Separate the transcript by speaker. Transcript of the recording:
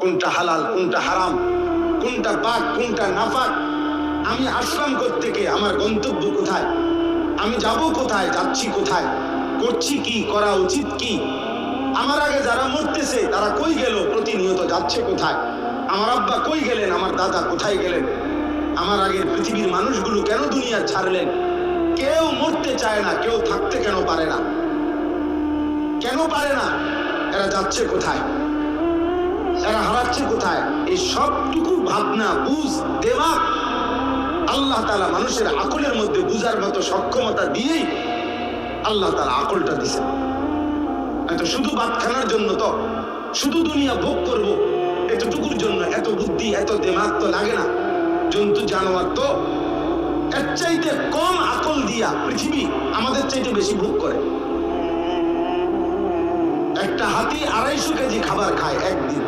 Speaker 1: কোনটা হালাল কোনটা হারাম, কোনটা পাক কোনটা নাপাক। আমি আসলাম কোত্থেকে, আমার গন্তব্য কোথায়, আমি যাব কোথায়, যাচ্ছি কোথায়, করছি কি, করা উচিত কি। আমার আগে যারা মরতেছে তারা কই গেল, প্রতিনিয়ত যাচ্ছে কোথায়। আমার আব্বা কই গেলেন, আমার দাদা কোথায় গেলেন, আমার আগের পৃথিবীর মানুষগুলো কেন দুনিয়া ছাড়লেন। কেউ মরতে চায় না, কেউ থাকতে কেন পারে না, কেন পারে না? এরা যাচ্ছে কোথায়, এরা হারাচ্ছে কোথায়? এই সবটুকু ভাবনা বুঝ দেমাগ আল্লাহ তাআলা মানুষের আকলের মধ্যে বুঝার মতো সক্ষমতা দিয়েই আল্লাহ তাআলা আকলটা দিয়েছেন। এত শুধু ভাত খানার জন্য তো, শুধু দুনিয়া ভোগ করব এতটুকুর জন্য এত বুদ্ধি এত দেমাগ তো লাগে না। জন্তু জানোয়ার তো এর চাইতে কম আকল দিয়া পৃথিবী আমাদের চাইতে বেশি ভোগ করে। একটা হাতি 250 কেজি খাবার খায় একদিন,